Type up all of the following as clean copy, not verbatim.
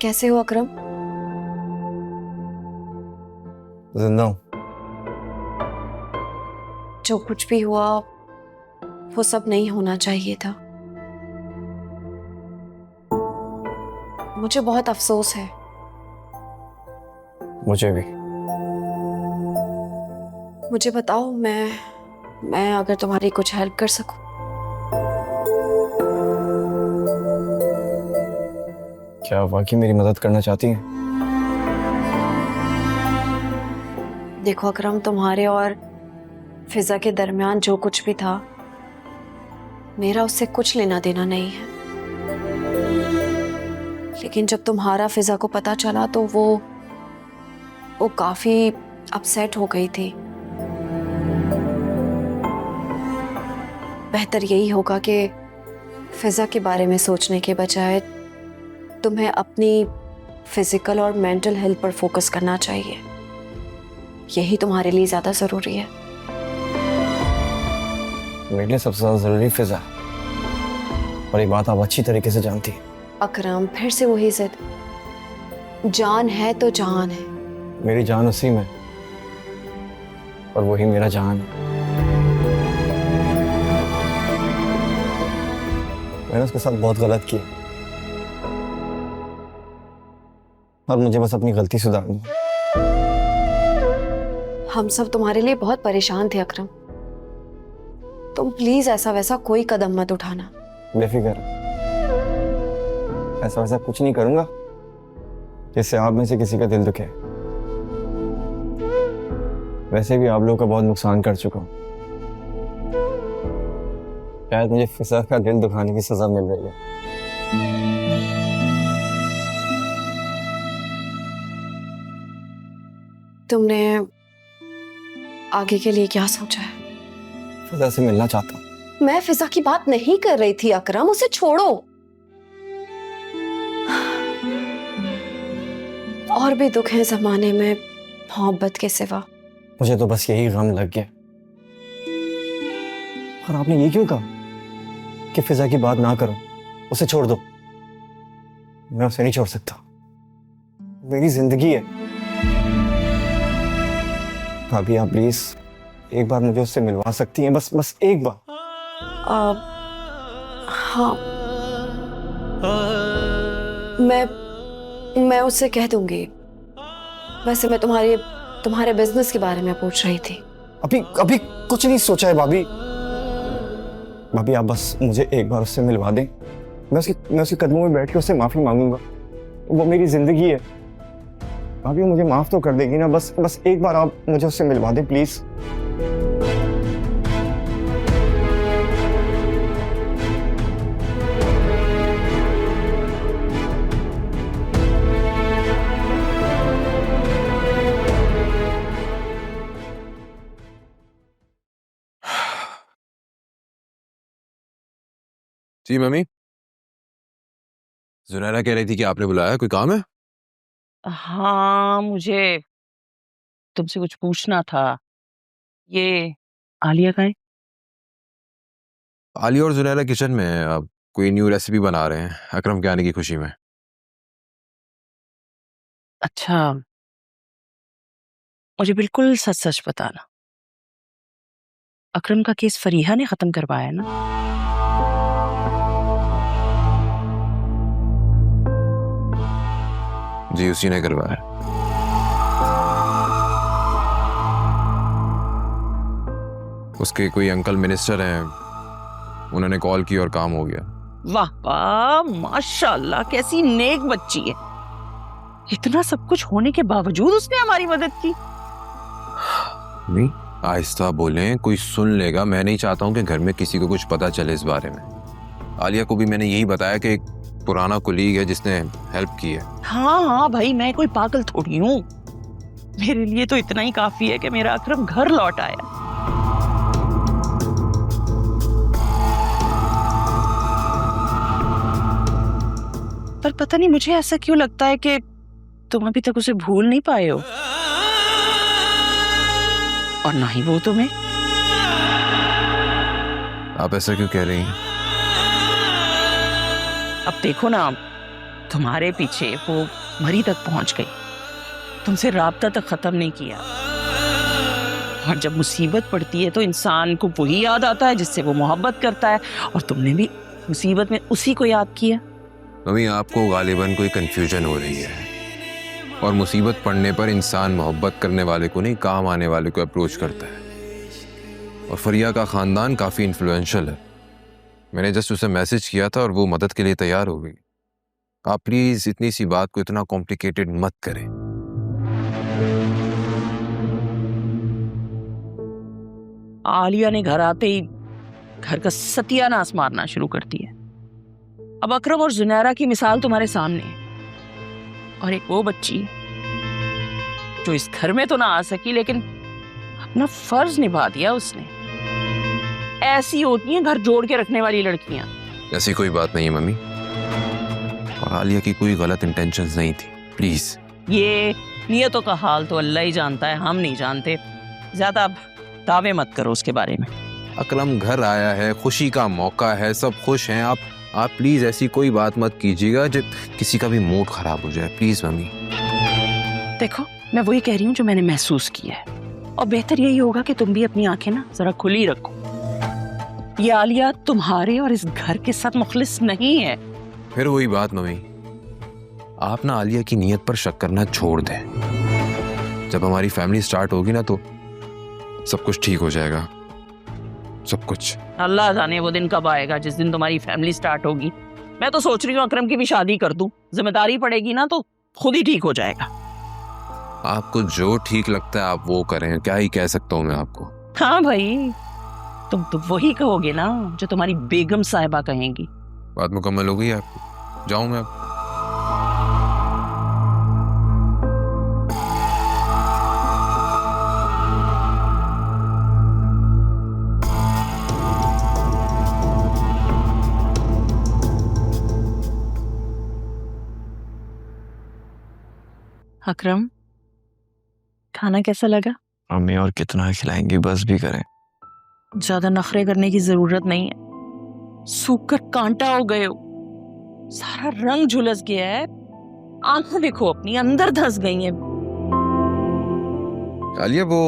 कैसे हो अकरम? जिंदा हूं। जो कुछ भी हुआ वो सब नहीं होना चाहिए था। मुझे बहुत अफसोस है। मुझे भी। मुझे बताओ, मैं अगर तुम्हारी कुछ हेल्प कर सकूं। क्या वाकई मेरी मदद करना चाहती हैं? देखो अकरम, तुम्हारे और फिजा के दरमियान जो कुछ भी था, मेरा उससे कुछ लेना देना नहीं है। लेकिन जब तुम्हारा फिजा को पता चला तो वो काफी अपसेट हो गई थी। बेहतर यही होगा कि फिजा के बारे में सोचने के बजाय तुम्हें अपनी फिजिकल और मेंटल हेल्थ पर फोकस करना चाहिए। यही तुम्हारे लिए ज्यादा जरूरी है। मेरे लिए सबसे ज्यादा जरूरी फिजा, और ये बात आप अच्छी तरीके से जानती हैं। अकरम, फिर से वही जिद। जान है तो जान है। मेरी जान उसी में, और वही मेरा जान है। मैंने उसके साथ बहुत गलत किया, और मुझे बस अपनी गलती सुधारनी है। हम सब तुम्हारे लिए बहुत परेशान थे अकरम। तुम प्लीज ऐसा वैसा कोई कदम मत उठाना। बेफिक्र, ऐसा वैसा कुछ नहीं करूंगा जिससे आप में से किसी का दिल दुखे। वैसे भी आप लोगों का बहुत नुकसान कर चुका हूं। शायद मुझे फिजा का दिल दुखाने की सजा मिल रही है। तुमने आगे के लिए क्या सोचा है? फिजा से मिलना चाहता हूँ। मैं फिजा की बात नहीं कर रही थी अकरम, उसे छोड़ो। और भी दुख है जमाने में मोहब्बत के सिवा। मुझे तो बस यही गम लग गया। और आपने ये क्यों कहा कि फिजा की बात ना करो, उसे छोड़ दो? मैं उसे नहीं छोड़ सकता, मेरी जिंदगी है। भाभी, आप प्लीज एक बार मुझे उससे मिलवा सकती हैं? बस एक बार। हाँ, मैं उससे कह दूंगी। वैसे मैं तुम्हारे बिजनेस के बारे में पूछ रही थी। अभी कुछ नहीं सोचा है भाभी। भाभी, आप बस मुझे एक बार उससे मिलवा दें। मैं उसके कदमों में बैठ के उससे माफी मांगूंगा। वो मेरी जिंदगी है। भाभी, मुझे माफ तो कर देगी ना? बस एक बार आप मुझे उससे मिलवा दें प्लीज। जी मम्मी, जुनैरा कह रही थी कि आपने बुलाया, कोई काम है? हाँ, मुझे तुमसे कुछ पूछना था। ये आलिया कहाँ है? आलिया और जुनैरा किचन में है, अब कोई न्यू रेसिपी बना रहे हैं अकरम के आने की खुशी में। अच्छा, मुझे बिल्कुल सच सच बताना। अकरम का केस फरीहा ने खत्म करवाया ना? जी, उसी ने करवाया। उसके कोई अंकल मिनिस्टर हैं, उन्होंने कॉल की और काम हो गया। वाह वाह, माशाल्लाह, कैसी नेक बच्ची है। इतना सब कुछ होने के बावजूद उसने हमारी मदद की। नहीं, आहिस्ता बोलें, कोई सुन लेगा। मैं नहीं चाहता हूं कि घर में किसी को कुछ पता चले इस बारे में। आलिया को भी मैंने यही बताया कि एक पुराना कुलीग है जिसने हेल्प की है। हाँ भाई, मैं कोई पागल थोड़ी हूँ। मेरे लिए तो इतना ही काफी है कि मेरा अकरम घर लौट आया। पर पता नहीं मुझे ऐसा क्यों लगता है कि तुम अभी तक उसे भूल नहीं पाए हो, और ना ही वो तुम्हें। आप ऐसा क्यों कह रही हैं? अब देखो ना, तुम्हारे पीछे वो मरी तक पहुंच गई, तुमसे राब्ता तक खत्म नहीं किया। और जब मुसीबत पड़ती है तो इंसान को वही याद आता है जिससे वो मोहब्बत करता है, और तुमने भी मुसीबत में उसी को याद किया। मम्मी आपको गालिबन कोई कंफ्यूजन हो रही है, और मुसीबत पड़ने पर इंसान मोहब्बत करने वाले को नहीं, काम आने वाले को अप्रोच करता है। और फरिया का ख़ानदान काफ़ी इन्फ्लुएंशियल है। मैंने जस्ट उसे मैसेज किया था और वो मदद के लिए तैयार हो गई। आप प्लीज़ इतनी सी बात को इतना कॉम्प्लिकेटेड मत करें। आलिया ने घर आते ही घर का सत्यानाश मारना शुरू कर दिया। अब अकरम और जुनैरा की मिसाल तुम्हारे सामने है, और एक वो बच्ची जो इस घर में तो ना आ सकी लेकिन अपना फर्ज निभा दिया उसने। ऐसी होती हैं घर जोड़ के रखने वाली लड़कियां। ऐसी कोई बात नहीं है मम्मी, और आलिया की कोई गलत इंटेंशंस नहीं थी। प्लीज ये नियतों का हाल तो अल्लाह ही जानता है, हम नहीं जानते। ज्यादा दावे मत करो उसके बारे में। अकरम घर आया है, खुशी का मौका है, सब खुश हैं। आप प्लीज ऐसी कोई बात मत कीजिएगा जो किसी का भी मूड खराब हो जाए। Please mummy. देखो मैं वही कह रही हूँ जो मैंने महसूस किया है, और बेहतर यही होगा कि तुम भी अपनी आंखें ना जरा खुली रखो। ये आलिया तुम्हारे और इस घर के साथ मुखलिस नहीं है। फिर वही बात मम्मी, आप ना आलिया की नीयत पर शक करना छोड़ दें। जब हमारी फैमिली स्टार्ट होगी ना तो सब कुछ ठीक हो जाएगा, सब कुछ। अल्लाह जाने वो दिन कब आएगा जिस दिन तुम्हारी फैमिली स्टार्ट होगी। मैं तो सोच रही हूँ अकरम की भी शादी कर दूं, जिम्मेदारी पड़ेगी ना तो खुद ही ठीक हो जाएगा। आपको जो ठीक लगता है आप वो करें, क्या ही कह सकता हूँ मैं आपको। हाँ भाई, तुम तो वही कहोगे ना जो तुम्हारी बेगम साहिबा कहेंगी। बात मुकम्मल हो गई आपकी, जाऊं मैं अब? अकरम, खाना कैसा लगा? अम्मी और कितना खिलाएंगी, बस भी करें। ज्यादा नखरे करने की जरूरत नहीं है। सूख कर कांटा हो गए हो, सारा रंग झुलस गया है। आंखें देखो अपनी अंदर धंस गई हैं। आलिया वो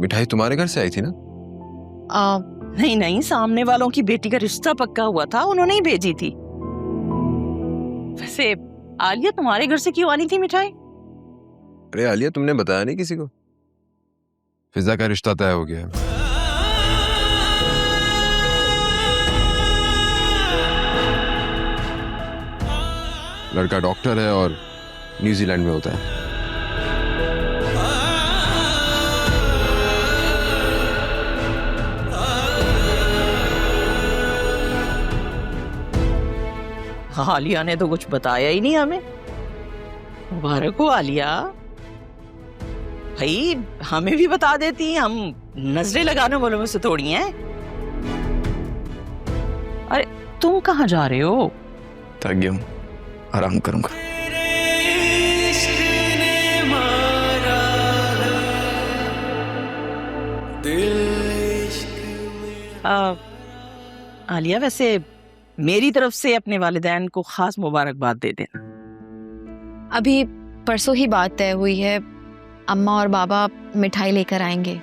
मिठाई तुम्हारे घर से आई थी ना? नहीं नहीं, सामने वालों की बेटी का रिश्ता पक्का हुआ था, उन्होंने ही भेजी थी। वैसे आलिया तुम्हारे घर से क्यों आनी थी मिठाई? अरे आलिया तुमने बताया नहीं किसी को? फिजा का रिश्ता तय हो गया है। लड़का डॉक्टर है और न्यूजीलैंड में होता है। आलिया ने तो कुछ बताया ही नहीं हमें। मुबारक हो आलिया। भाई हमें भी बता देती, हम नजरें लगाने वालों में से थोड़ी हैं। अरे तुम कहाँ जा रहे हो? थक गया हूं, आराम करूंगा। आलिया वैसे मेरी तरफ से अपने वालिदैन को खास मुबारकबाद दे देना। अभी परसों ही बात तय हुई है, अम्मा और बाबा मिठाई लेकर आएंगे।